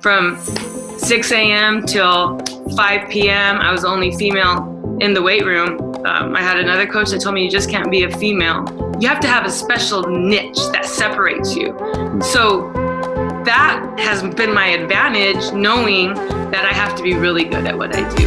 from 6 a.m. till 5 p.m. I was the only female in the weight room. I had another coach that told me you just can't be a female. You have to have a special niche that separates you. So that has been my advantage, knowing that I have to be really good at what I do.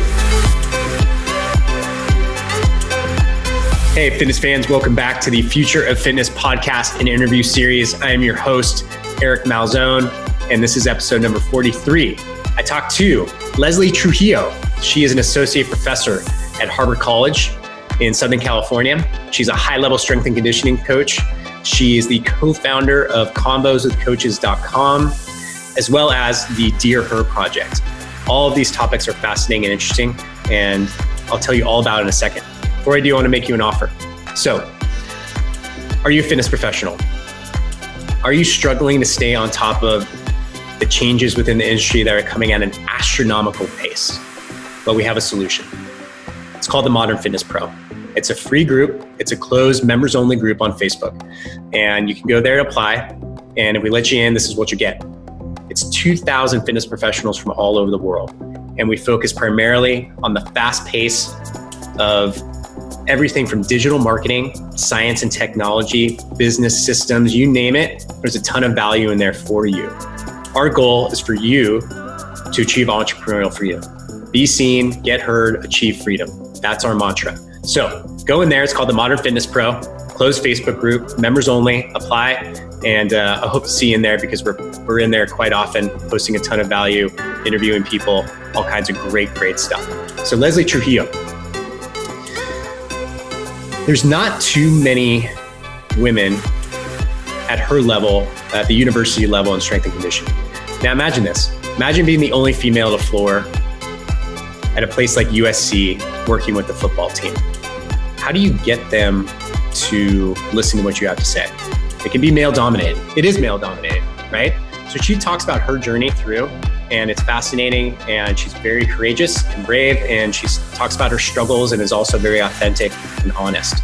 Hey, fitness fans, welcome back to the Future of Fitness podcast and interview series. I am your host, Eric Malzone, and this is episode number 43. I talked to Leslie Trujillo. She is an associate professor at Harvard College in Southern California. She's a high-level strength and conditioning coach. She is the co-founder of comboswithcoaches.com, as well as the Dear Her project. All of these topics are fascinating and interesting, and I'll tell you all about it in a second. Before I do, I want to make you an offer. So, are you a fitness professional? Are you struggling to stay on top of the changes within the industry that are coming at an astronomical pace? Well, we have a solution. It's called the Modern Fitness Pro. It's a free group. It's a closed members-only group on Facebook. And you can go there and apply. And if we let you in, this is what you get. It's 2,000 fitness professionals from all over the world. And we focus primarily on the fast pace of everything from digital marketing, science and technology, business systems, you name it. There's a ton of value in there for you. Our goal is for you to achieve entrepreneurial freedom. Be seen, get heard, achieve freedom. That's our mantra. So go in there. It's called the Modern Fitness Pro, closed Facebook group, members only, apply. And I hope to see you in there because we're in there quite often, posting a ton of value, interviewing people, all kinds of great stuff. So Leslie Trujillo. There's not too many women at her level, at the university level in strength and conditioning. Now imagine this. Imagine being the only female to floor at a place like USC working with the football team. How do you get them to listen to what you have to say? It can be male dominated. It is male dominated, right? So she talks about her journey through, and it's fascinating, and she's very courageous and brave, and she talks about her struggles and is also very authentic and honest.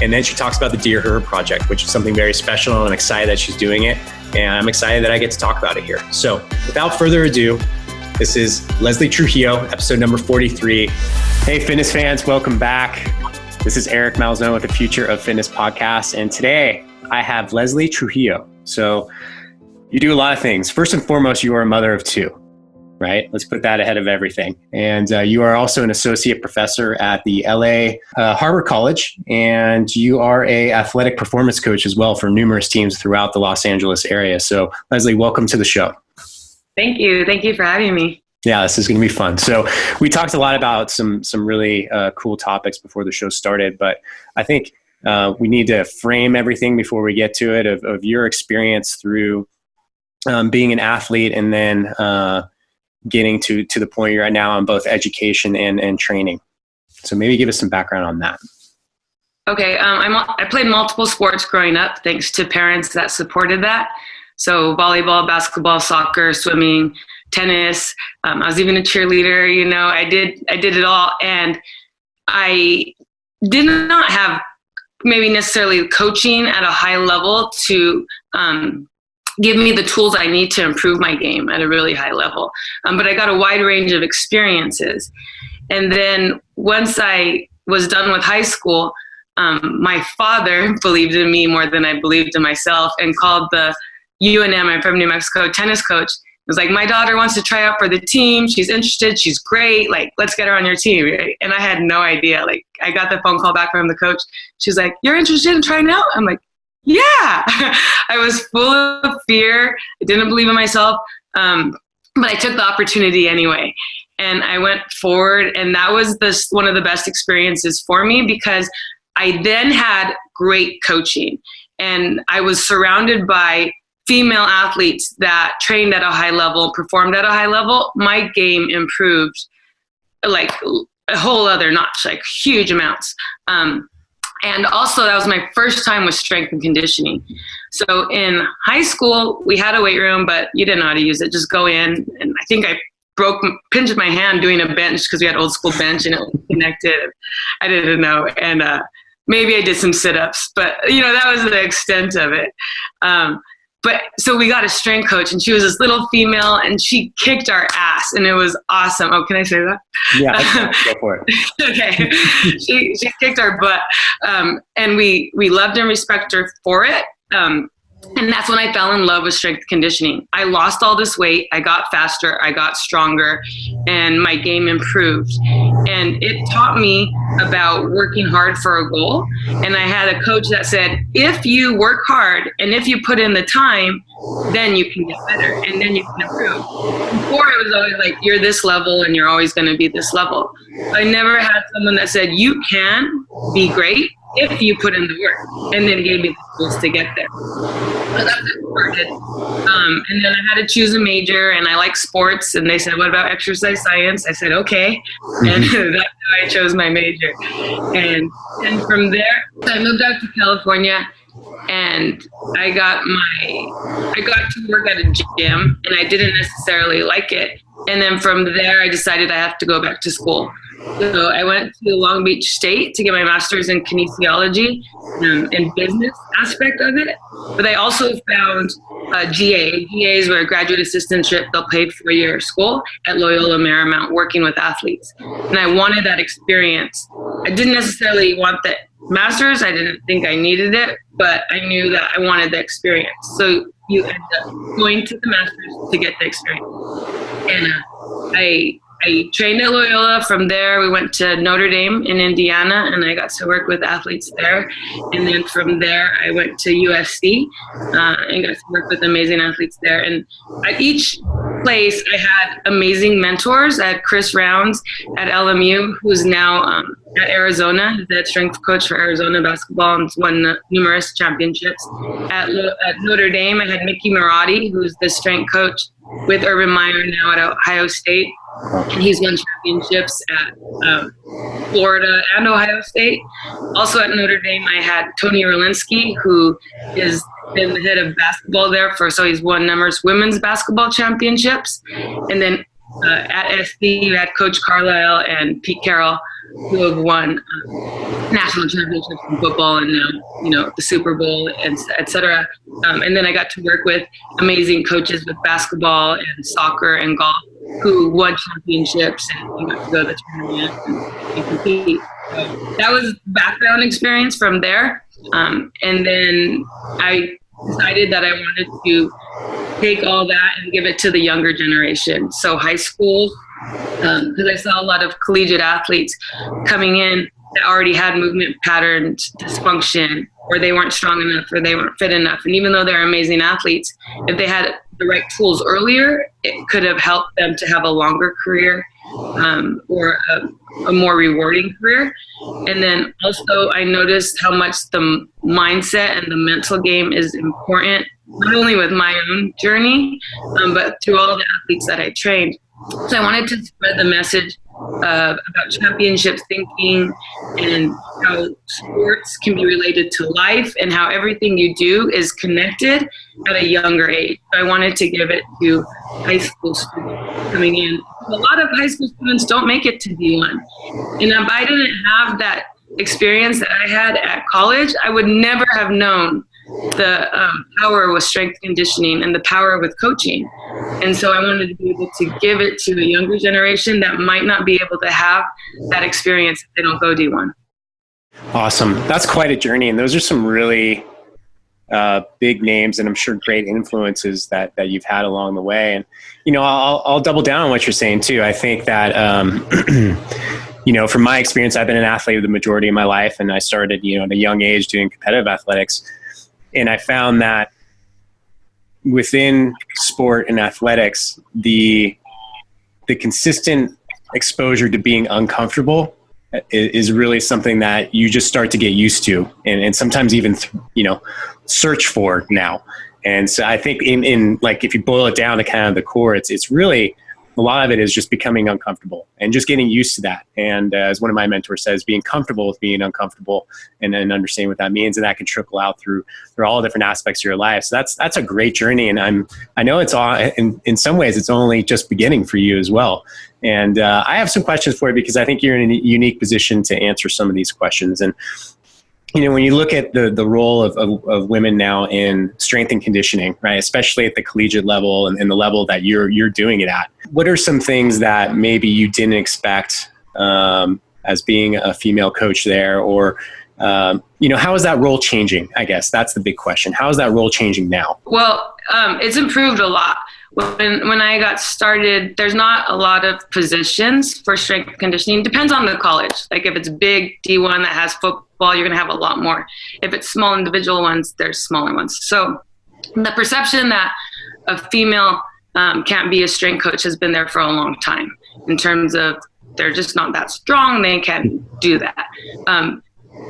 And then she talks about the Dear Her project, which is something very special, and I'm excited that she's doing it, and I'm excited that I get to talk about it here. So without further ado, this is Leslie Trujillo, episode number 43. Hey, fitness fans, welcome back. This is Eric Malzone with the Future of Fitness podcast, and today I have Leslie Trujillo. So you do a lot of things. First and foremost, you are a mother of two. Right? Let's put that ahead of everything. And you are also an associate professor at the LA Harvard College, and you are a athletic performance coach as well for numerous teams throughout the Los Angeles area. So Leslie, welcome to the show. Thank you. Thank you for having me. Yeah, this is going to be fun. So we talked a lot about some really cool topics before the show started, but I think we need to frame everything before we get to it of your experience through being an athlete and then getting to the point you're at now on both education and training. So maybe give us some background on that. Okay. I played multiple sports growing up, thanks to parents that supported that. So volleyball, basketball, soccer, swimming, tennis. I was even a cheerleader, I did it all. And I did not have maybe necessarily coaching at a high level to, give me the tools I need to improve my game at a really high level. But I got a wide range of experiences. And then once I was done with high school, my father believed in me more than I believed in myself and called the UNM, I'm from New Mexico, tennis coach. It was like, my daughter wants to try out for the team. She's interested. She's great. Like, let's get her on your team. Right? And I had no idea. Like, I got the phone call back from the coach. She's like, you're interested in trying out? I'm like, yeah. I was full of fear. I didn't believe in myself. But I took the opportunity anyway. And I went forward. And that was one of the best experiences for me because I then had great coaching. And I was surrounded by female athletes that trained at a high level, performed at a high level. My game improved like a whole other notch, like huge amounts. And also that was my first time with strength and conditioning. So in high school, we had a weight room, but you didn't know how to use it. Just go in. And I think I pinched my hand doing a bench because we had old school bench and it was connected. I didn't know. And maybe I did some sit-ups, but that was the extent of it. But so we got a strength coach, and she was this little female, and she kicked our ass, and it was awesome. Oh, can I say that? Yeah, go for it. Okay. She kicked our butt. And we loved and respect her for it. And that's when I fell in love with strength conditioning. I lost all this weight. I got faster. I got stronger, and my game improved. And it taught me about working hard for a goal. And I had a coach that said, if you work hard and if you put in the time, then you can get better and then you can improve. Before it was always like, you're this level and you're always going to be this level. I never had someone that said, you can be great if you put in the work, and then gave me the tools to get there. So that's it started. And then I had to choose a major, and I like sports, and they said, what about exercise science? I said, okay. And that's how I chose my major. And from there, I moved out to California, and I got to work at a gym, and I didn't necessarily like it. And then from there, I decided I have to go back to school. So I went to Long Beach State to get my master's in kinesiology and business aspect of it. But I also found GA. GAs were a graduate assistantship. They'll pay for your school at Loyola Marymount, working with athletes. And I wanted that experience. I didn't necessarily want the master's. I didn't think I needed it, but I knew that I wanted the experience. So you end up going to the master's to get the experience. And I trained at Loyola. From there, we went to Notre Dame in Indiana, and I got to work with athletes there. And then from there, I went to USC and got to work with amazing athletes there. And at each place, I had amazing mentors. I had Chris Rounds at LMU, who's now at Arizona. He's the head strength coach for Arizona basketball and has won numerous championships. At Notre Dame, I had Mickey Marotti, who's the strength coach with Urban Meyer now at Ohio State. And he's won championships at Florida and Ohio State. Also at Notre Dame, I had Tony Orlinsky, who has been the head of basketball there so he's won numerous women's basketball championships. And then at SC, you had Coach Carlisle and Pete Carroll, who have won national championships in football and now, the Super Bowl, and et cetera. And then I got to work with amazing coaches with basketball and soccer and golf who won championships and got to go to the tournament and compete. So that was background experience from there. And then I decided that I wanted to take all that and give it to the younger generation. So high school, because I saw a lot of collegiate athletes coming in that already had movement pattern dysfunction, or they weren't strong enough, or they weren't fit enough. And even though they're amazing athletes, if they had the right tools earlier, it could have helped them to have a longer career or a more rewarding career. And then also I noticed how much the mindset and the mental game is important, not only with my own journey, but through all the athletes that I trained. So I wanted to spread the message about championship thinking and how sports can be related to life and how everything you do is connected at a younger age. So I wanted to give it to high school students coming in. A lot of high school students don't make it to D1. And if I didn't have that experience that I had at college, I would never have known the power with strength conditioning and the power with coaching. And so I wanted to be able to give it to a younger generation that might not be able to have that experience if they don't go D1. Awesome. That's quite a journey. And those are some really big names and I'm sure great influences that you've had along the way. And, I'll double down on what you're saying too. I think that, from my experience, I've been an athlete the majority of my life, and I started, at a young age doing competitive athletics. And I found that within sport and athletics, the consistent exposure to being uncomfortable is really something that you just start to get used to and sometimes even, search for now. And so I think in like, if you boil it down to kind of the core, it's really, a lot of it is just becoming uncomfortable and just getting used to that. And as one of my mentors says, being comfortable with being uncomfortable and then understanding what that means. And that can trickle out through all different aspects of your life. So that's a great journey. And I know it's all, in some ways, it's only just beginning for you as well. And I have some questions for you because I think you're in a unique position to answer some of these questions. And when you look at the role of women now in strength and conditioning, right, especially at the collegiate level and the level that you're doing it at, what are some things that maybe you didn't expect as being a female coach there? Or, how is that role changing? I guess that's the big question. How is that role changing now? Well, it's improved a lot. When I got started, there's not a lot of positions for strength and conditioning. Depends on the college. Like if it's big D1 that has football, you're going to have a lot more. If it's small individual ones, there's smaller ones. So the perception that a female can't be a strength coach has been there for a long time, in terms of they're just not that strong. They can't do that. And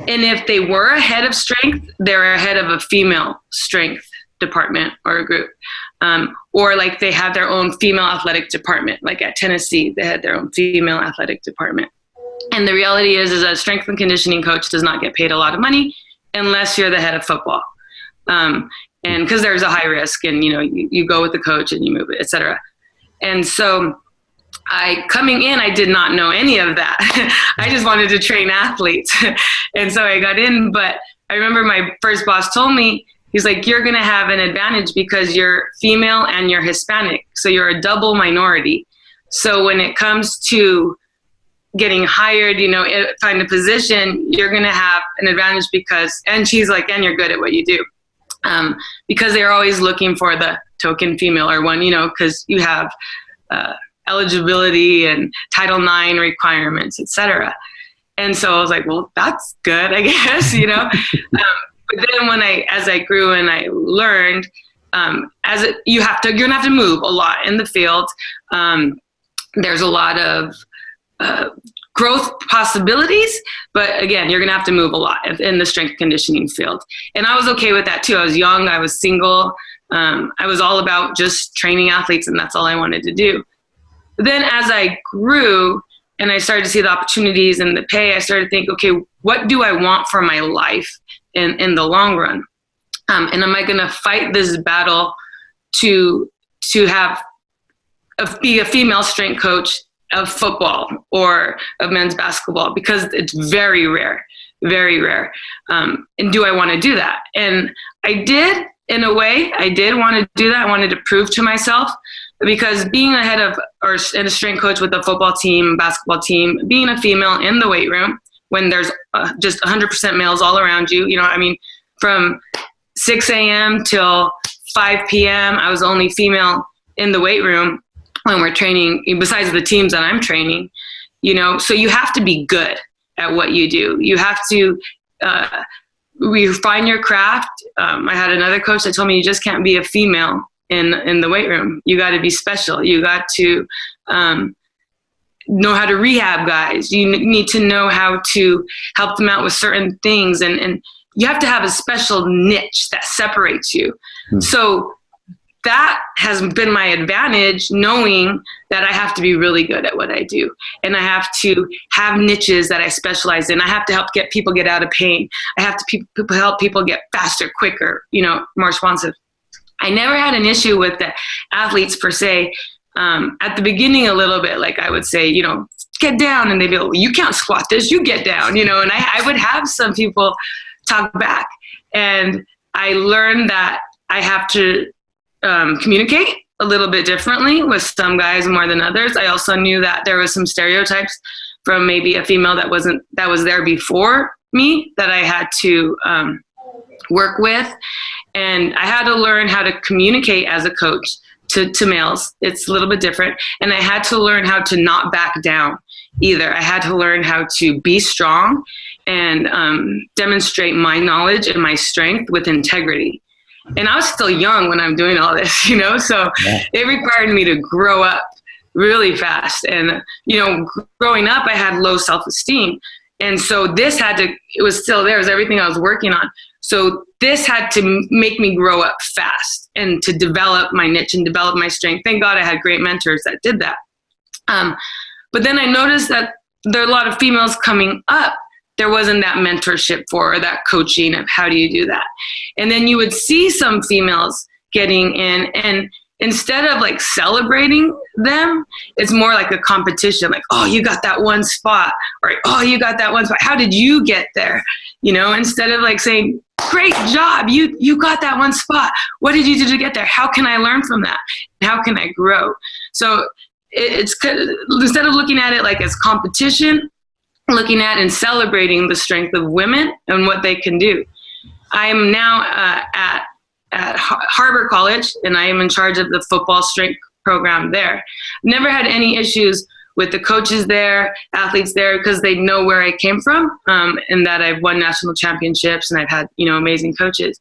if they were ahead of strength, they're ahead of a female strength department or a group. Or like they have their own female athletic department. Like at Tennessee, they had their own female athletic department. And the reality is a strength and conditioning coach does not get paid a lot of money unless you're the head of football. And because there's a high risk, and you go with the coach and you move it, et cetera. And so coming in, I did not know any of that. I just wanted to train athletes. And so I got in, but I remember my first boss told me, he's like, you're going to have an advantage because you're female and you're Hispanic. So you're a double minority. So when it comes to getting hired, find a position, you're going to have an advantage and she's like, and you're good at what you do. Because they're always looking for the token female or one, because you have eligibility and Title IX requirements, et cetera. And so I was like, well, that's good, I guess, But then as I grew and I learned, you're gonna have to move a lot in the field. There's a lot of growth possibilities, but again, you're gonna have to move a lot in the strength conditioning field. And I was okay with that too. I was young, I was single. I was all about just training athletes, and that's all I wanted to do. But then as I grew and I started to see the opportunities and the pay, I started to think, okay, what do I want for my life in the long run? And am I going to fight this battle to be a female strength coach of football or of men's basketball? Because it's very rare, very rare. And do I want to do that? And I did, in a way, I did want to do that. I wanted to prove to myself, because being ahead of and a strength coach with a football team, basketball team, being a female in the weight room when there's just 100% males all around you, from 6 a.m. till 5 p.m., I was the only female in the weight room when we're training, besides the teams that I'm training, so you have to be good at what you do. You have to refine your craft. I had another coach that told me you just can't be a female in the weight room. You got to be special. You got to know how to rehab guys. You need to know how to help them out with certain things. And you have to have a special niche that separates you. So that has been my advantage, knowing that I have to be really good at what I do. And I have to have niches that I specialize in. I have to help people get out of pain. I have to help people get faster, quicker, more responsive. I never had an issue with the athletes per se. At the beginning a little bit, like I would say, get down, and they'd be like, well, you can't squat this, you get down, and I would have some people talk back. And I learned that I have to communicate a little bit differently with some guys more than others. I also knew that there was some stereotypes from maybe a female that was there before me that I had to work with. And I had to learn how to communicate as a coach to males. It's a little bit different. And I had to learn how to not back down either. I had to learn how to be strong and demonstrate my knowledge and my strength with integrity. And I was still young when I'm doing all this, so it required me to grow up really fast. And, growing up, I had low self-esteem. And so it was still there. It was everything I was working on. So this had to make me grow up fast and to develop my niche and develop my strength. Thank God I had great mentors that did that. But then I noticed that there are a lot of females coming up. There wasn't that mentorship or that coaching of how do you do that. And then you would see some females getting in, and instead of like celebrating them, it's more like a competition. Like, oh, you got that one spot, or oh, you got that one spot. How did you get there? Instead of like saying, great job, you got that one spot. What did you do to get there? How can I learn from that? How can I grow? So it's instead of looking at it like as competition, looking at and celebrating the strength of women and what they can do. I am now at Harbor College, and I am in charge of the football strength program there. Never had any issues with the coaches there, athletes there, because they know where I came from, and that I've won national championships and I've had, amazing coaches.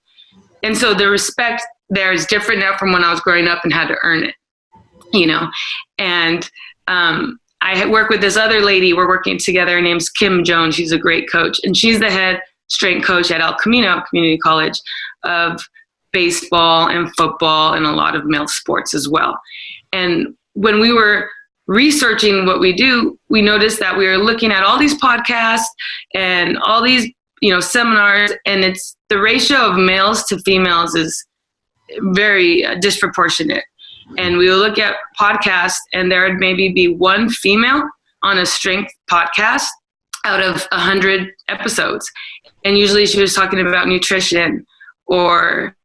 And so the respect there is different now from when I was growing up and had to earn it, And I work with this other lady. We're working together. Her name's Kim Jones. She's a great coach, and she's the head strength coach at El Camino Community College of baseball and football and a lot of male sports as well. And when we were researching what we do, we noticed that we were looking at all these podcasts and all these, seminars, and it's the ratio of males to females is very disproportionate. And we would look at podcasts, and there would maybe be one female on a strength podcast out of 100 episodes. And usually she was talking about nutrition or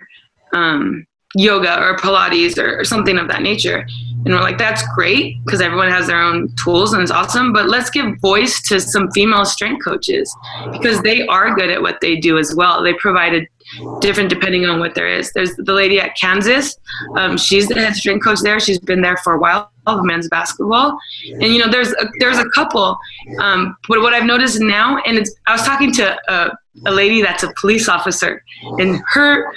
yoga or Pilates or something of that nature. And we're like, that's great because everyone has their own tools and it's awesome, but let's give voice to some female strength coaches because they are good at what they do as well. They provide a different depending on what there is. There's the lady at Kansas. She's the head strength coach there. She's been there for a while, men's basketball. And, there's a couple. But what I've noticed now, and I was talking to a lady that's a police officer, and her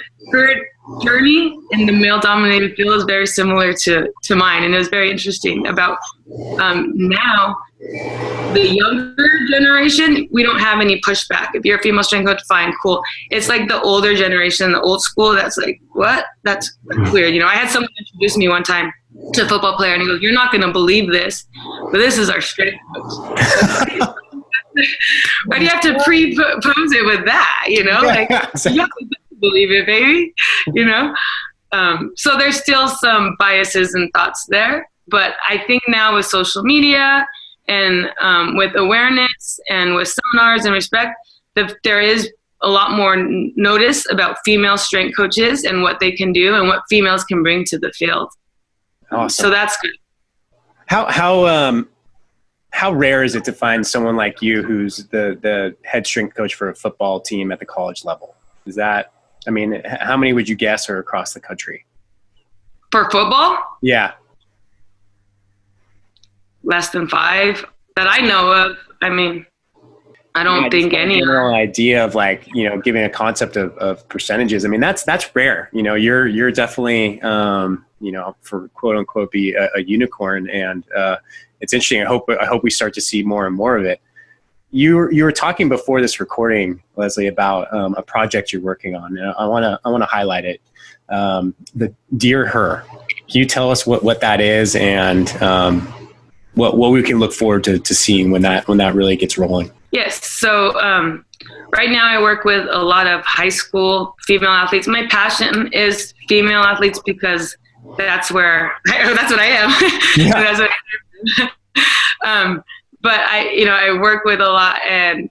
journey in the male-dominated field is very similar to mine, and it was very interesting about now the younger generation, we don't have any pushback. If you're a female strength coach, fine, cool. It's like the older generation, the old school, that's like, what? That's weird. I had someone introduce me one time to a football player, and he goes, you're not going to believe this, but this is our strength coach. Why do you have to pre-pose it with that? You have to believe it, baby. So there's still some biases and thoughts there, but I think now with social media and with awareness and with seminars and respect, there is a lot more notice about female strength coaches and what they can do and what females can bring to the field. Awesome. So that's good. How rare is it to find someone like you who's the head strength coach for a football team at the college level? Is that, how many would you guess are across the country? For football? Yeah. Less than 5 that I know of. I don't think any. General idea of giving a concept of percentages. That's rare. You're definitely, for quote unquote, be a unicorn. And it's interesting. I hope we start to see more and more of it. You were talking before this recording, Leslie, about a project you're working on. And I want to highlight it. The Dear Her. Can you tell us what that is and what we can look forward to seeing when that really gets rolling? Yes. So right now I work with a lot of high school female athletes. My passion is female athletes because that's what I am. Yeah. That's what I am. But I work with a lot and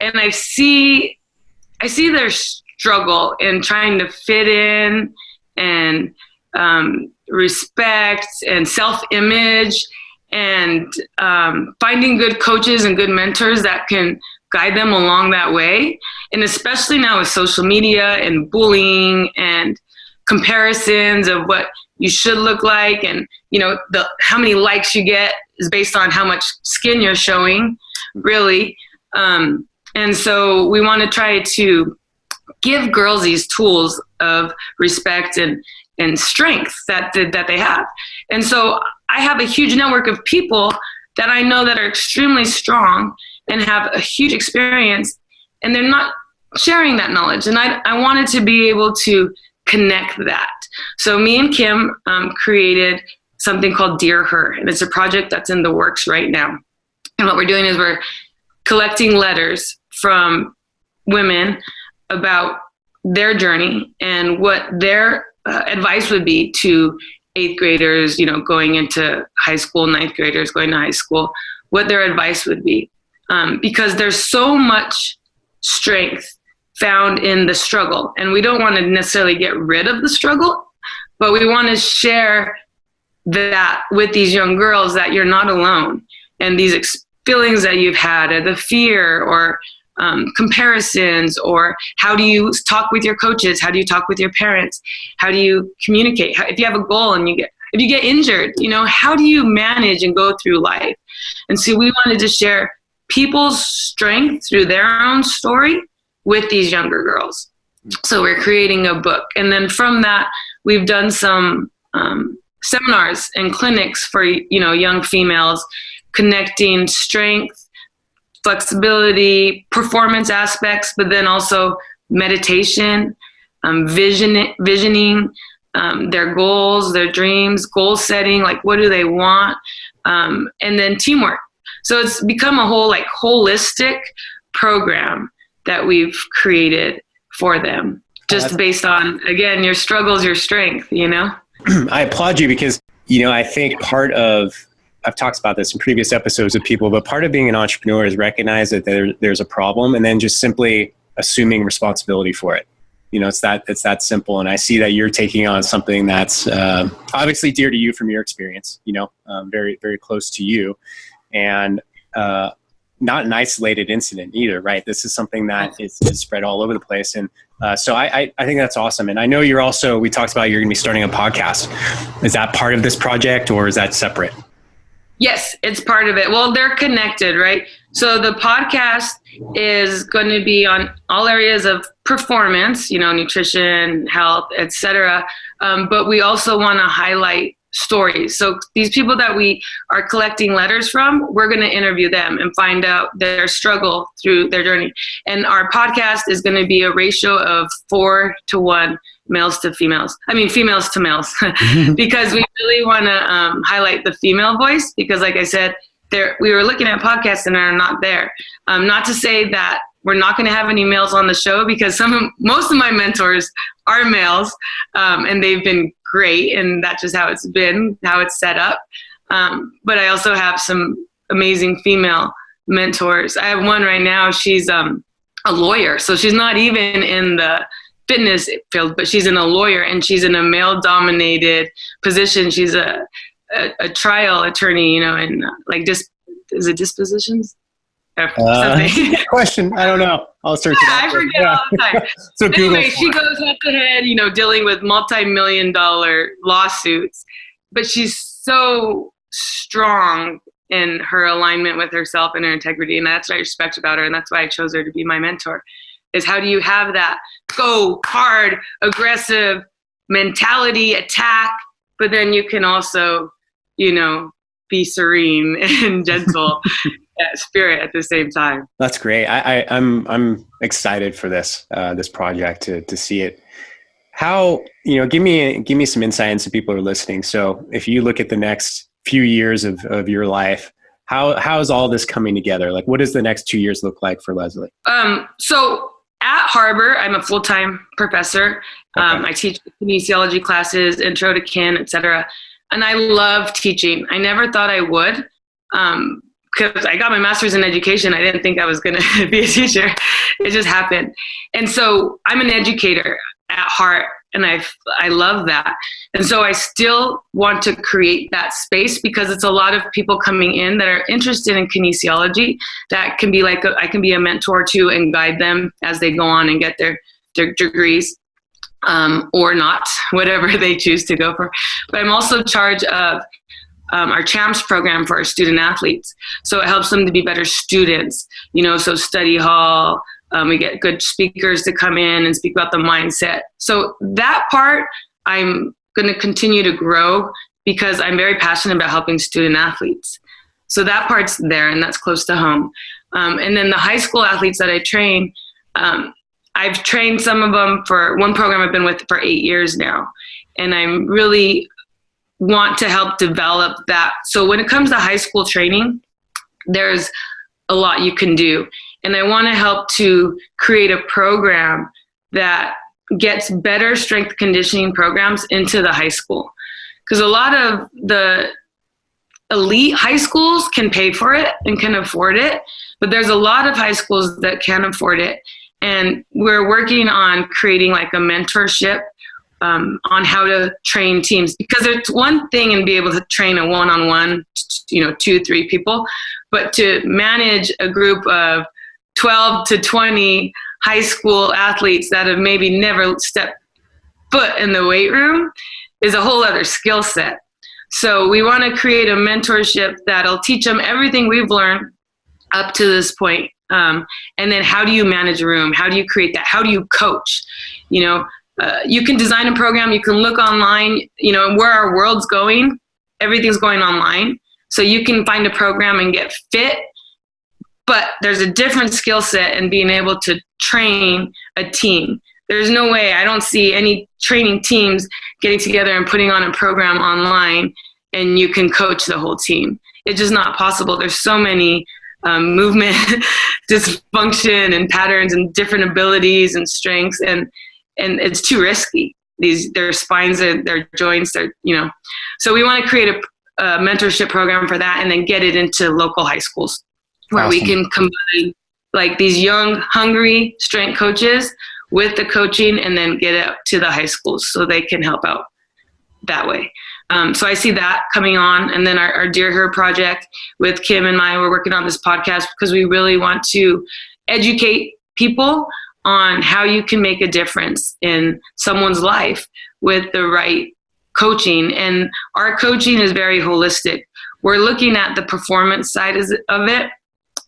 I see their struggle in trying to fit in and respect and self-image and finding good coaches and good mentors that can guide them along that way. And especially now with social media and bullying and comparisons of what you should look like, and how many likes you get is based on how much skin you're showing, really. And so we want to try to give girls these tools of respect and strength that they have. And so I have a huge network of people that I know that are extremely strong and have a huge experience, and they're not sharing that knowledge. And I wanted to be able to connect that. So me and Kim created something called Dear Her, and it's a project that's in the works right now. And what we're doing is we're collecting letters from women about their journey and what their advice would be to eighth graders, going into high school, ninth graders going to high school, what their advice would be. Because there's so much strength found in the struggle. And we don't want to necessarily get rid of the struggle, but we want to share that with these young girls, that you're not alone. And these feelings that you've had, or the fear, or comparisons, or how do you talk with your coaches? How do you talk with your parents? How do you communicate? If you have a goal and if you get injured, how do you manage and go through life? And so we wanted to share people's strength through their own story with these younger girls. So we're creating a book. And then from that, we've done some seminars and clinics for, young females, connecting strength, flexibility, performance aspects, but then also meditation, visioning, their goals, their dreams, goal setting, like what do they want, and then teamwork. So it's become a whole holistic program that we've created for them, just based on, again, your struggles, your strength, I applaud you because, I think I've talked about this in previous episodes with people, but part of being an entrepreneur is recognize that there's a problem and then just simply assuming responsibility for it. It's that simple. And I see that you're taking on something that's obviously dear to you from your experience, very, very close to you, and not an isolated incident either, right? This is something that is spread all over the place. And so I think that's awesome. And I know we talked about you're going to be starting a podcast. Is that part of this project or is that separate? Yes, it's part of it. Well, they're connected, right? So the podcast is going to be on all areas of performance, nutrition, health, etc. But we also want to highlight stories. So these people that we are collecting letters from, we're going to interview them and find out their struggle through their journey. And our podcast is going to be a ratio of 4-1 males to females. I mean, females to males, because we really want to highlight the female voice, because like I said, we were looking at podcasts and they're not there. Not to say that we're not going to have any males on the show, because most of my mentors are males, and they've been great, and that's just how it's been, how it's set up. But I also have some amazing female mentors. I have one right now. She's a lawyer, so she's not even in the fitness field, but she's a lawyer, and she's in a male-dominated position. She's a trial attorney, and is it dispositions? Question. I don't know. I'll search it out. I forget all the time. So anyway, she goes head to head, dealing with multi-million-dollar lawsuits, but she's so strong in her alignment with herself and her integrity, and that's what I respect about her, and that's why I chose her to be my mentor. Is how do you have that go hard, aggressive mentality, attack, but then you can also, be serene and gentle spirit at the same time. That's great. I'm excited for this project to see it. How, give me some insight into people who are listening. So if you look at the next few years of your life, how is all this coming together? Like, what does the next 2 years look like for Leslie? So at Harbor, I'm a full-time professor. Okay. I teach kinesiology classes, intro to kin, etc. And I love teaching. I never thought I would, because I got my master's in education. I didn't think I was going to be a teacher. It just happened. And so I'm an educator at heart, and I love that. And so I still want to create that space, because it's a lot of people coming in that are interested in kinesiology that can be I can be a mentor to and guide them as they go on and get their degrees, or not, whatever they choose to go for. But I'm also in charge of our CHAMPS program for our student athletes. So it helps them to be better students, so study hall. We get good speakers to come in and speak about the mindset. So that part, I'm going to continue to grow, because I'm very passionate about helping student athletes. So that part's there, and that's close to home. And then the high school athletes that I train, I've trained some of them for one program I've been with for 8 years now. And I really want to help develop that. So when it comes to high school training, there's a lot you can do. And I want to help to create a program that gets better strength conditioning programs into the high school. because a lot of the elite high schools can pay for it and can afford it, but there's a lot of high schools that can't afford it. And we're working on creating like a mentorship on how to train teams, because it's one thing and be able to train a one-on-one, 2-3 people, but to manage a group of 12 to 20 high school athletes that have maybe never stepped foot in the weight room is a whole other skill set. So we want to create a mentorship that'll teach them everything we've learned up to this point. And then how do you manage a room? How do you create that? How do you coach? You can design a program, you can look online, where our world's going, everything's going online. So you can find a program and get fit, but there's a different skill set in being able to train a team. There's no way, I don't see any training teams getting together and putting on a program online and you can coach the whole team. It's just not possible. There's so many movement dysfunction and patterns and different abilities and strengths, and it's too risky. Their spines, their joints, So we want to create a mentorship program for that and then get it into local high schools where we can combine like these young, hungry strength coaches with the coaching and then get it to the high schools so they can help out that way. So I see that coming on. And then our Dear Her project with Kim and we're working on this podcast because we really want to educate people on how you can make a difference in someone's life with the right coaching. And our coaching is very holistic. We're looking at the performance side of it,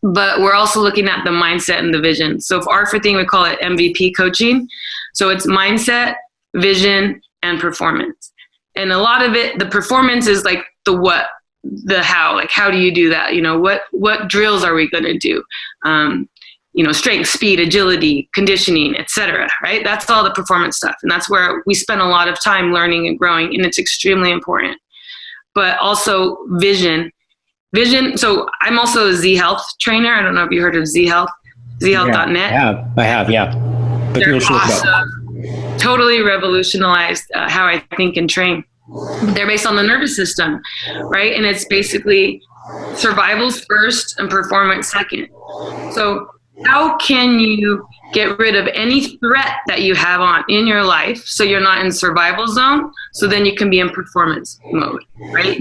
but we're also looking at the mindset and the vision. So for our thing, we call it MVP coaching. So it's mindset, vision, and performance. And a lot of it, the performance is like the what, the how, like how do you do that? What drills are we going to do? Strength, speed, agility, conditioning, etc. Right? That's all the performance stuff. And that's where we spend a lot of time learning and growing, and it's extremely important. But also vision. So I'm also a Z Health trainer. I don't know if you heard of Z Health, zhealth.net. Yeah, I have. Yeah. But they're awesome. Totally revolutionized how I think and train. They're based on the nervous system, right? And it's basically survival's first and performance second. So how can you get rid of any threat that you have in your life so you're not in survival zone, so then you can be in performance mode, right?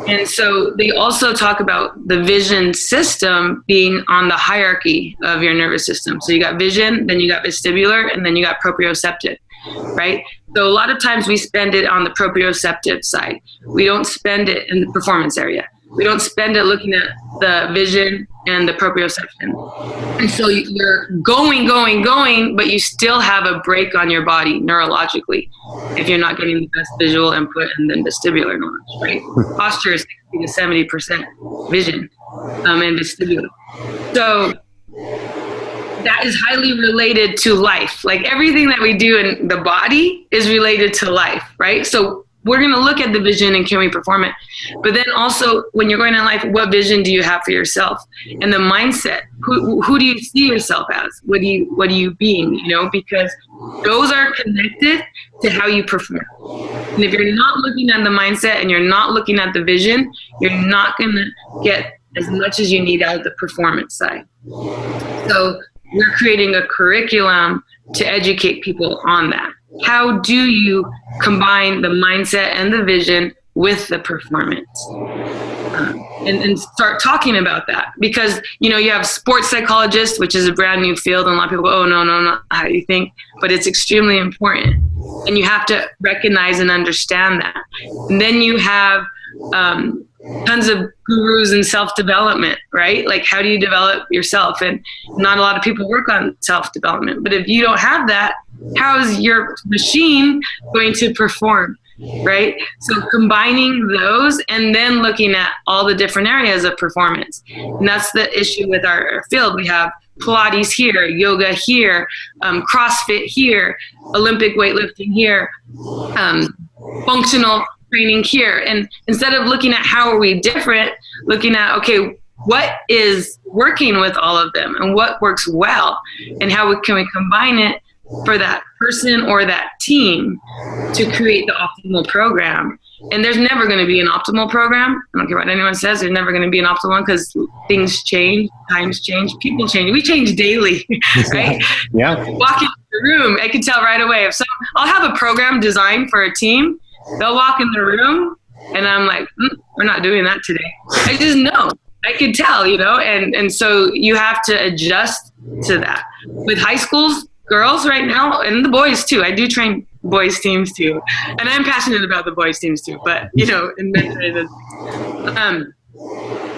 And so they also talk about the vision system being on the hierarchy of your nervous system. So you got vision, then you got vestibular, and then you got proprioceptive, right? So a lot of times we spend it on the proprioceptive side. We don't spend it in the performance area. We don't spend it looking at the vision and the proprioception. And so you're going, but you still have a break on your body neurologically if you're not getting the best visual input and then vestibular knowledge, right? Posture is 60 to 70% vision and vestibular. So that is highly related to life. Like everything that we do in the body is related to life, right? So we're going to look at the vision and can we perform it? But then also when you're going in life, what vision do you have for yourself? And the mindset, who do you see yourself as? What are you being, because those are connected to how you perform. And if you're not looking at the mindset and you're not looking at the vision, you're not going to get as much as you need out of the performance side. So we're creating a curriculum to educate people on that. How do you combine the mindset and the vision with the performance? And start talking about that, because you have sports psychologists, which is a brand new field, and a lot of people go, oh no, not how you think, but it's extremely important, and you have to recognize and understand that. And then you have tons of gurus in self-development, right? Like how do you develop yourself? And not a lot of people work on self-development, but if you don't have that, how is your machine going to perform, right? So combining those and then looking at all the different areas of performance. And that's the issue with our field. We have Pilates here, yoga here, CrossFit here, Olympic weightlifting here, functional training here. And instead of looking at how are we different, looking at, okay, what is working with all of them and what works well and how can we combine it for that person or that team to create the optimal program. And there's never going to be an optimal program. I don't care what anyone says. There's never going to be an optimal one because things change, times change, people change. We change daily, right? Yeah. Walk into the room, I can tell right away. I'll have a program designed for a team. They'll walk in the room, and I'm like, we're not doing that today. I just know. I can tell, and so you have to adjust to that. With high schools, girls right now, and the boys too. I do train boys teams too, and I'm passionate about the boys teams too. But in mentoring,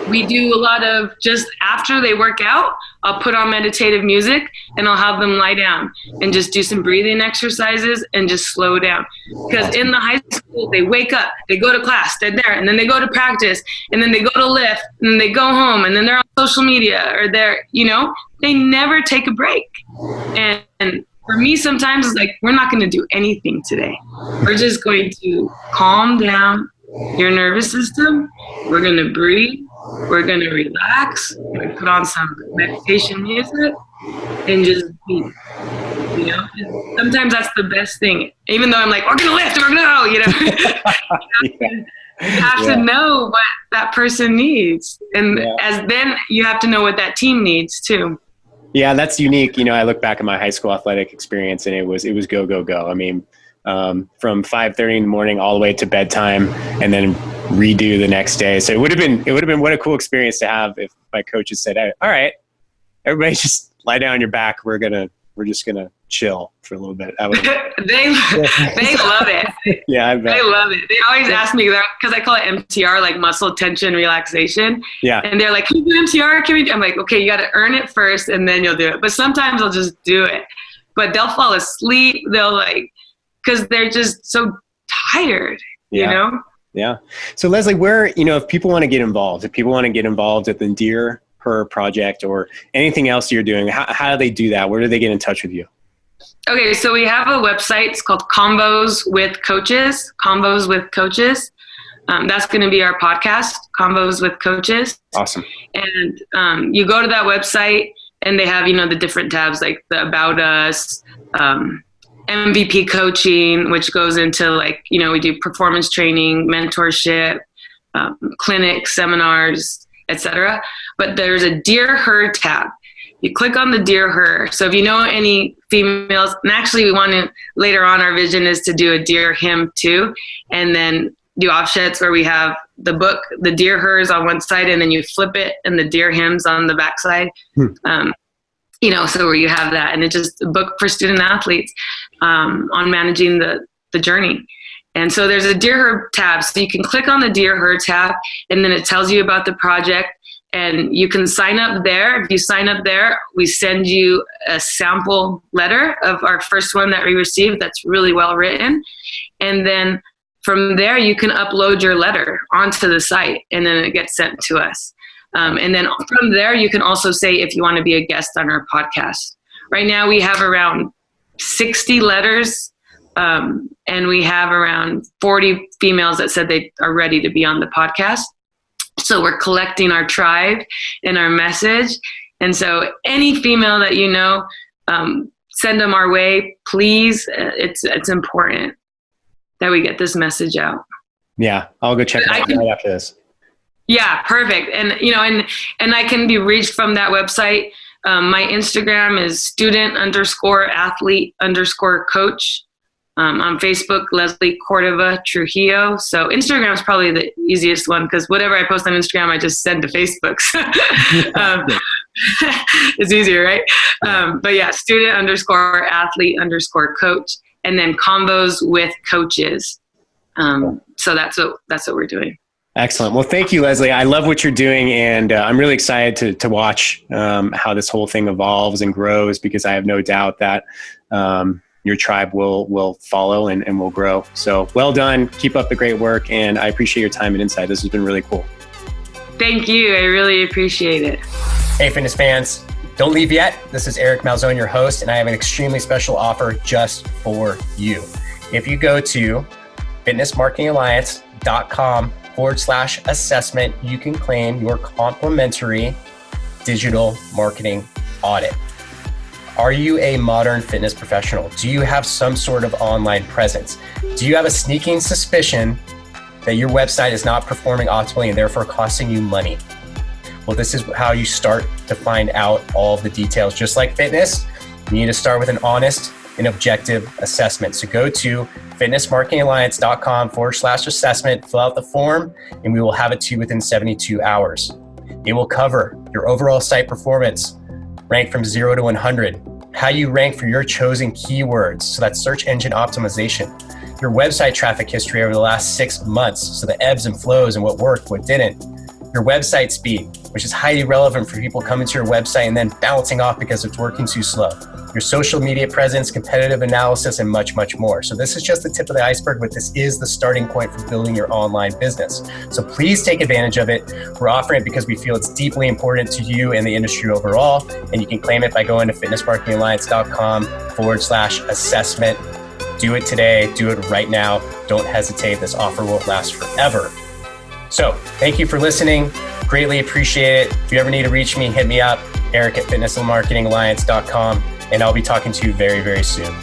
we do a lot of just after they work out, I'll put on meditative music and I'll have them lie down and just do some breathing exercises and just slow down. Because in the high school, they wake up, they go to class, they're there, and then they go to practice, and then they go to lift, and then they go home, and then they're on social media, or they never take a break. And for me, sometimes it's like, we're not going to do anything today. We're just going to calm down your nervous system. We're going to breathe. We're going to relax. We're going to put on some meditation music and just be, Sometimes that's the best thing. Even though I'm like, we're going to lift, we're going to go, You have to know what that person needs. And then you have to know what that team needs too. Yeah, that's unique. I look back at my high school athletic experience, and it was go, go, go. I mean, from 5:30 in the morning all the way to bedtime, and then redo the next day. So it would have been what a cool experience to have if my coaches said, "Hey, all right, everybody just lie down on your back. We're just gonna chill for a little bit." They love it. Yeah, I bet. They love it. They always ask me that because I call it MTR, like muscle tension relaxation. Yeah. And they're like, "Can you do MTR? I'm like, "Okay, you got to earn it first, and then you'll do it." But sometimes I'll just do it. But they'll fall asleep. They'll because they're just so tired. Yeah. So Leslie, where if people want to get involved, at the Dear Her project or anything else you're doing, how do they do that? Where do they get in touch with you? Okay, so we have a website. It's called Convos with Coaches. That's going to be our podcast, Convos with Coaches. Awesome. And you go to that website, and they have the different tabs like the About Us, MVP coaching, which goes into we do performance training, mentorship, clinics, seminars, etc. But there's a Dear Her tab. You click on the Dear Her. So if you know any females, and actually we want to, later on our vision is to do a Dear Him too, and then do offsets where we have the book, the Dear Hers on one side, and then you flip it and the Dear Hims on the back side. So where you have that, and it's just a book for student athletes on managing the journey. And so there's a Dear Her tab. So you can click on the Dear Her tab, and then it tells you about the project, and you can sign up there. If you sign up there, we send you a sample letter of our first one that we received that's really well written. And then from there, you can upload your letter onto the site, and then it gets sent to us. And then from there, you can also say if you want to be a guest on our podcast. Right now, we have around 60 letters, and we have around 40 females that said they are ready to be on the podcast. So we're collecting our tribe and our message. And so any female that send them our way, please. It's important that we get this message out. Yeah, I'll go check it out right after this. Yeah, perfect. And and I can be reached from that website. My Instagram is student_athlete_coach. On Facebook, Leslie Cordova Trujillo. So Instagram is probably the easiest one because whatever I post on Instagram, I just send to Facebook. It's easier, right? But yeah, student_athlete_coach, and then Convos with Coaches. So that's what we're doing. Excellent. Well, thank you, Leslie. I love what you're doing, and I'm really excited to watch how this whole thing evolves and grows, because I have no doubt that your tribe will follow and will grow. So well done. Keep up the great work, and I appreciate your time and insight. This has been really cool. Thank you. I really appreciate it. Hey, fitness fans. Don't leave yet. This is Eric Malzone, your host, and I have an extremely special offer just for you. If you go to fitnessmarketingalliance.com/assessment, you can claim your complimentary digital marketing audit. Are you a modern fitness professional? Do you have some sort of online presence? Do you have a sneaking suspicion that your website is not performing optimally and therefore costing you money? Well, this is how you start to find out all the details. Just like fitness, you need to start with an honest and objective assessment. So go to fitnessmarketingalliance.com/assessment, fill out the form, and we will have it to you within 72 hours. It will cover your overall site performance, rank from 0 to 100, how you rank for your chosen keywords, so that's search engine optimization, your website traffic history over the last 6 months, so the ebbs and flows and what worked, what didn't, your website speed, which is highly relevant for people coming to your website and then bouncing off because it's working too slow, your social media presence, competitive analysis, and much, much more. So this is just the tip of the iceberg, but this is the starting point for building your online business. So please take advantage of it. We're offering it because we feel it's deeply important to you and the industry overall. And you can claim it by going to fitnessmarketingalliance.com/assessment. Do it today. Do it right now. Don't hesitate. This offer won't last forever. So thank you for listening. Greatly appreciate it. If you ever need to reach me, hit me up, Eric at fitnessmarketingalliance.com, and I'll be talking to you very, very soon.